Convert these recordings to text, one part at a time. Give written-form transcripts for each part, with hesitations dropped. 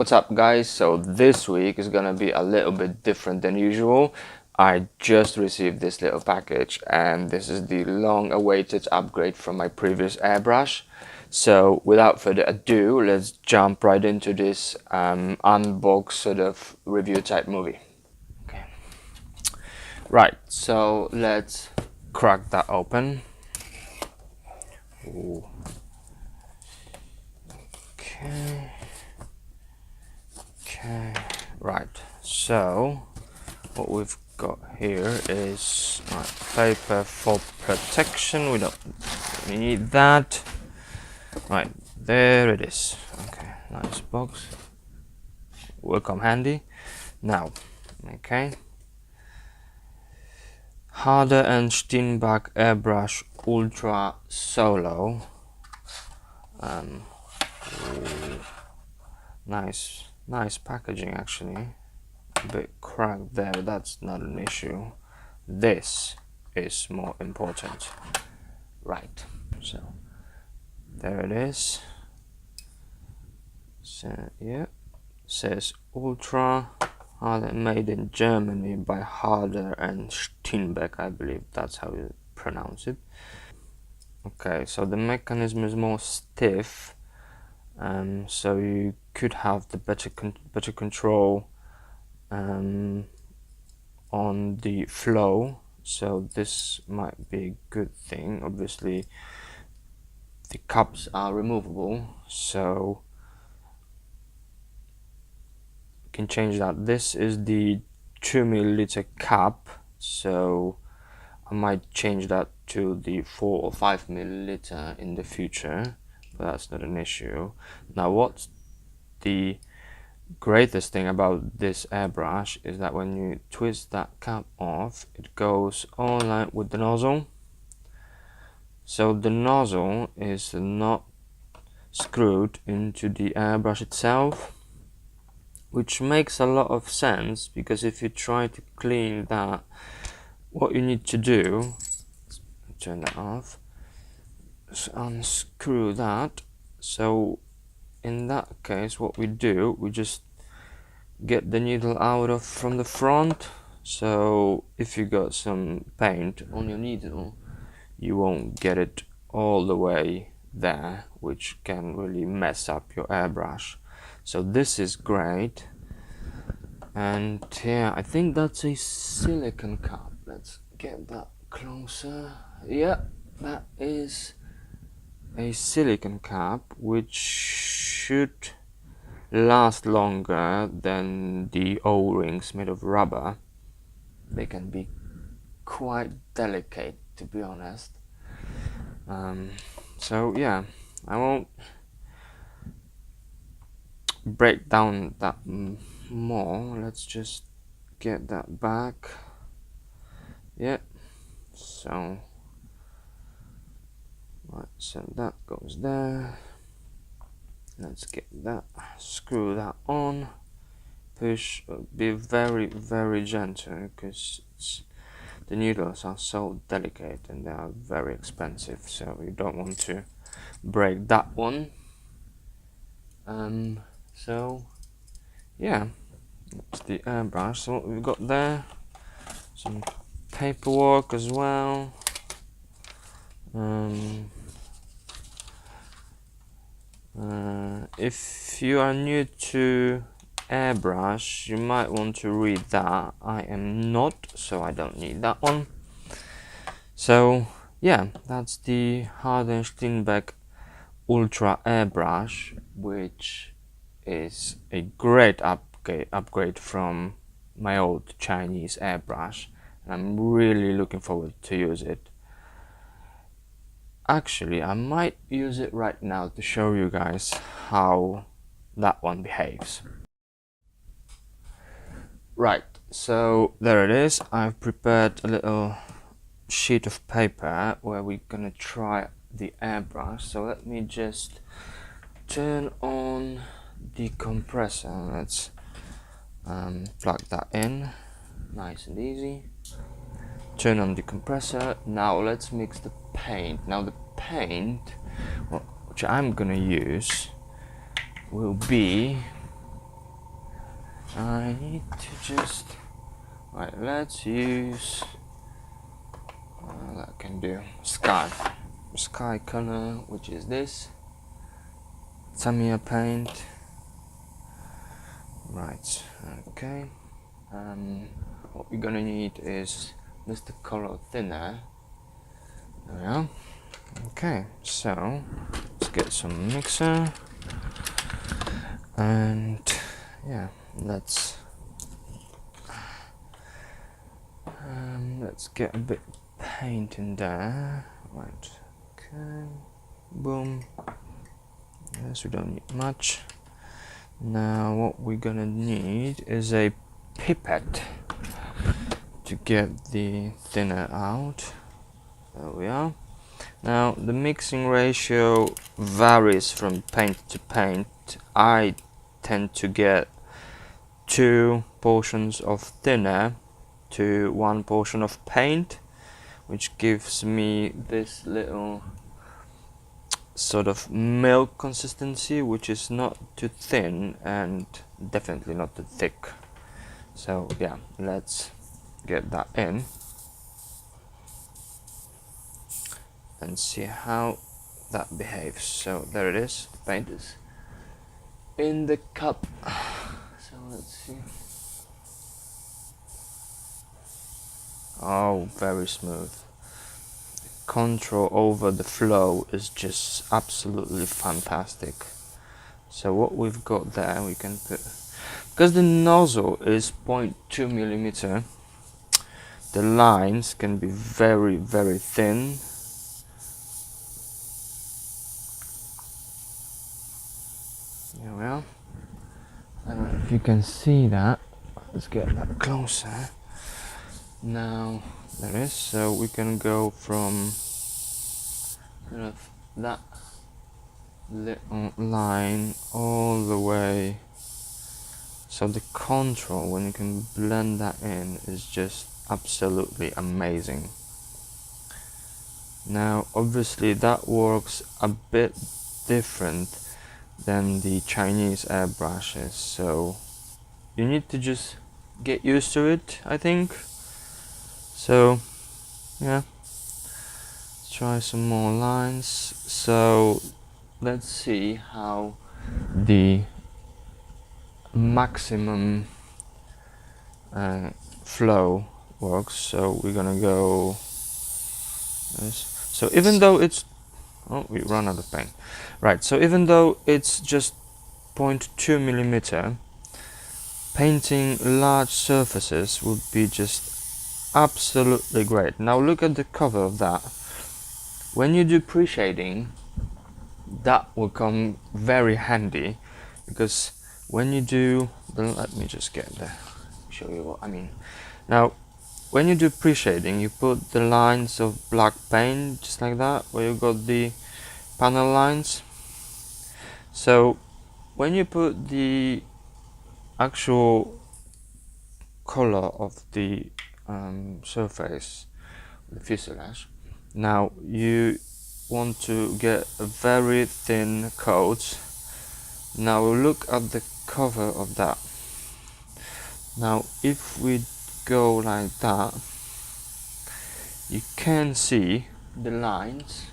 What's up guys? So this week is gonna be a little bit different than usual. I just received this little package and this is the long awaited upgrade from my previous airbrush. So without further ado, let's jump right into this unbox sort of review type movie. Okay. Right, so let's crack that open. Ooh. Okay, right, so what we've got here is paper for protection. We don't need that. Right, there it is. Okay, nice box, will come handy now. Okay, Harder and Steenbeck Airbrush Ultra Solo. Nice packaging actually. A bit cracked there, but that's not an issue. This is more important. Right, so there it is. So yeah, says Ultra, Harder, made in Germany by Harder and Steenbeck, I believe that's how you pronounce it. Okay, so the mechanism is more stiff, so you could have the better control on the flow, so this might be a good thing. Obviously the cups are removable, so you can change that. This is the 2 milliliter cup, so I might change that to the 4 or 5 milliliter in the future, but that's not an issue. Now what's the greatest thing about this airbrush is that when you twist that cap off, it goes online with the nozzle. So the nozzle is not screwed into the airbrush itself, which makes a lot of sense, because if you try to clean that, what you need to do, turn that off, is unscrew that. So in that case, what we do, we just get the needle out of from the front, so if you got some paint on your needle, you won't get it all the way there, which can really mess up your airbrush. So this is great. And yeah, I think that's a silicone cup. Let's get that closer. Yeah, that is a silicone cap, which should last longer than the O-rings made of rubber. They can be quite delicate, to be honest. So yeah, I won't break down that more. Let's just get that back. Yeah, so right, so that goes there. Let's get that, screw that on, push, be very gentle, because the needles are so delicate and they are very expensive, so you don't want to break that one. So yeah, that's the airbrush. So what we've got there, some paperwork as well. If you are new to airbrush, you might want to read that. I am not, so I don't need that one. So yeah, that's the Harder Steenbeck Ultra airbrush, which is a great upgrade from my old Chinese airbrush, and I'm really looking forward to use it. Actually, I might use it right now to show you guys how that one behaves. Right, so there it is. I've prepared a little sheet of paper where we're gonna try the airbrush. So let me just turn on the compressor. Let's plug that in, nice and easy. Turn on the compressor. Now let's mix the paint. Now the paint, which I'm gonna use, will be I need to just, right, let's use, that can do sky color, which is this Tamiya paint. Right, okay. What we're gonna need is Mr. Color Thinner. There we are. Okay, so let's get some mixer, and yeah, let's get a bit of paint in there. Right, okay, boom. Yes, we don't need much. Now what we're gonna need is a pipette to get the thinner out. There we are. Now the mixing ratio varies from paint to paint. I tend to get 2 portions of thinner to 1 portion of paint, which gives me this little sort of milk consistency, which is not too thin and definitely not too thick. So yeah, let's get that in and see how that behaves. So there it is, the paint is in the cup. So let's see. Oh, very smooth. Control over the flow is just absolutely fantastic. So what we've got there, we can put, because the nozzle is 0.2 millimeter, the lines can be very, very thin. There we are. I don't know if you can see that. Let's get that closer. Now there is, so we can go from kind of that little line all the way. So the control, when you can blend that in, is just absolutely amazing. Now obviously that works a bit different than the Chinese airbrushes, so you need to just get used to it, I think. So yeah, let's try some more lines. So let's see how the maximum flow works. So we're gonna go this. So even though it's, oh, we run out of paint. Right, so even though it's just 0.2 millimeter, painting large surfaces would be just absolutely great. Now look at the cover of that. When you do pre-shading, that will come very handy, because when you do let me just get there, show you what I mean. Now when you do pre-shading, you put the lines of black paint just like that, where you got the panel lines. So when you put the actual color of the surface, the fuselage, now you want to get a very thin coat. Now look at the cover of that. Now if we go like that, you can see the lines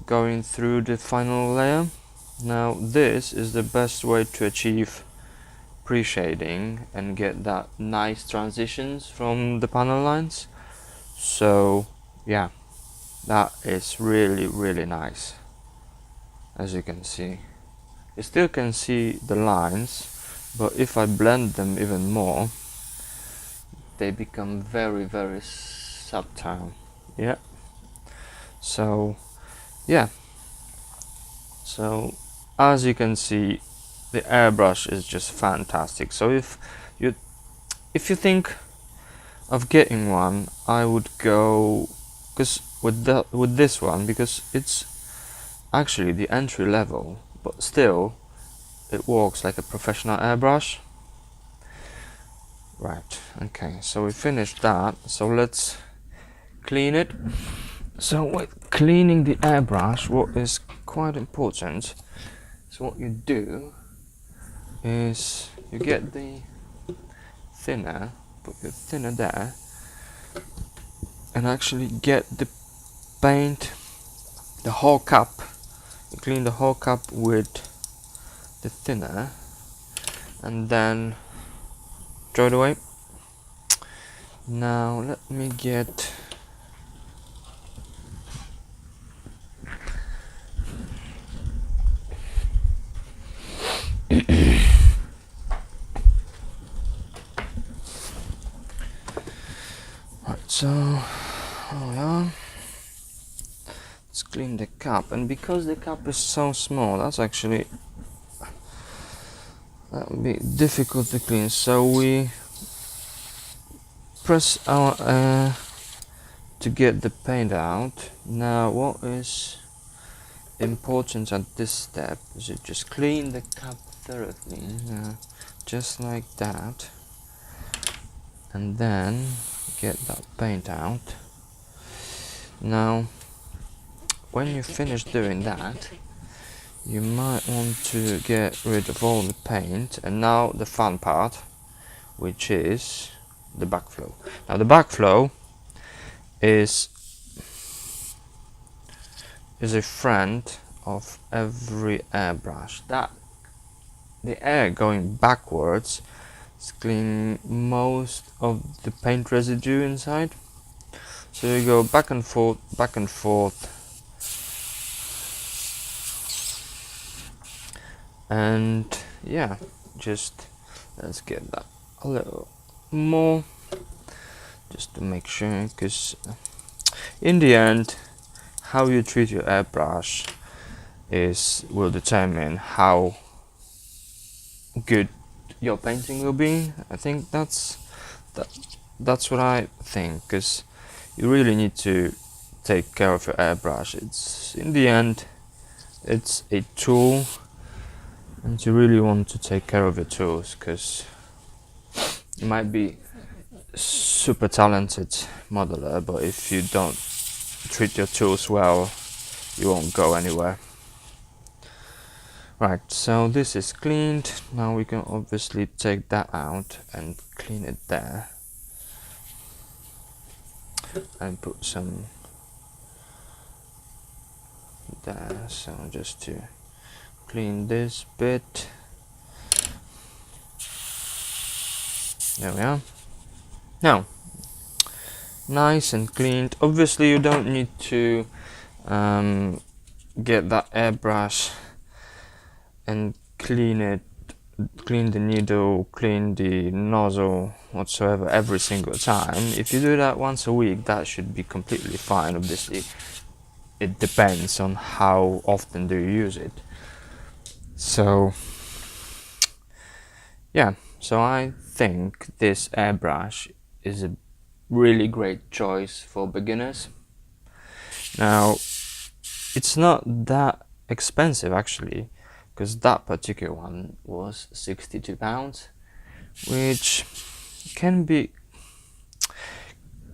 going through the final layer. Now this is the best way to achieve pre-shading and get that nice transitions from the panel lines. So yeah, that is really, really nice. As you can see, you still can see the lines, but if I blend them even more, they become very, very subtle. Yeah. So yeah, so as you can see, the airbrush is just fantastic. So if you think of getting one, I would go, because with this one, because it's actually the entry level, but still it works like a professional airbrush. Right, okay, so we finished that, so let's clean it. So with cleaning the airbrush, what is quite important, so what you do is you get the thinner, put your thinner there, and actually get the paint, the whole cup. You clean the whole cup with the thinner, and then throw it away. Now let me get right, so oh yeah, let's clean the cup. And because the cup is so small, that would be difficult to clean, so we press our to get the paint out. Now what is important at this step is to just clean the cup thoroughly, just like that, and then get that paint out. Now when you finish doing that, you might want to get rid of all the paint, and now the fun part, which is the backflow. Now the backflow is a friend of every airbrush. That the air going backwards is cleaning most of the paint residue inside. So you go back and forth, and yeah, just let's get that a little more, just to make sure, because in the end, how you treat your airbrush will determine how good your painting will be. I think that's what I think, because you really need to take care of your airbrush. It's in the end, it's a tool, and you really want to take care of your tools, because you might be super talented modeler, but if you don't treat your tools well, you won't go anywhere. Right, so this is cleaned. Now we can obviously take that out and clean it there, and put some there, so just to clean this bit. There we are. Now, nice and cleaned. Obviously you don't need to get that airbrush and clean the needle, clean the nozzle whatsoever every single time. If you do that once a week, that should be completely fine. Obviously it depends on how often do you use it. So yeah, so I think this airbrush is a really great choice for beginners. Now it's not that expensive actually, because that particular one was £62, which can be,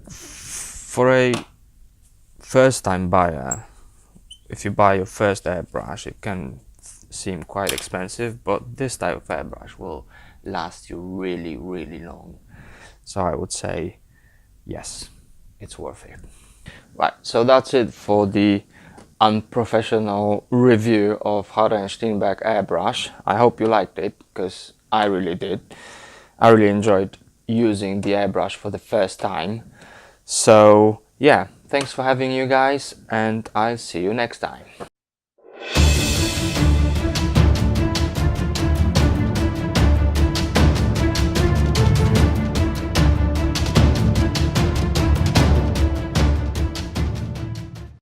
for a first time buyer, if you buy your first airbrush, it can seem quite expensive, but this type of airbrush will last you really, really long. So I would say yes, it's worth it. Right, so that's it for the unprofessional review of Harder and Steenbeck airbrush. I hope you liked it, because I really did. I really enjoyed using the airbrush for the first time. So yeah, thanks for having you guys, and I'll see you next time.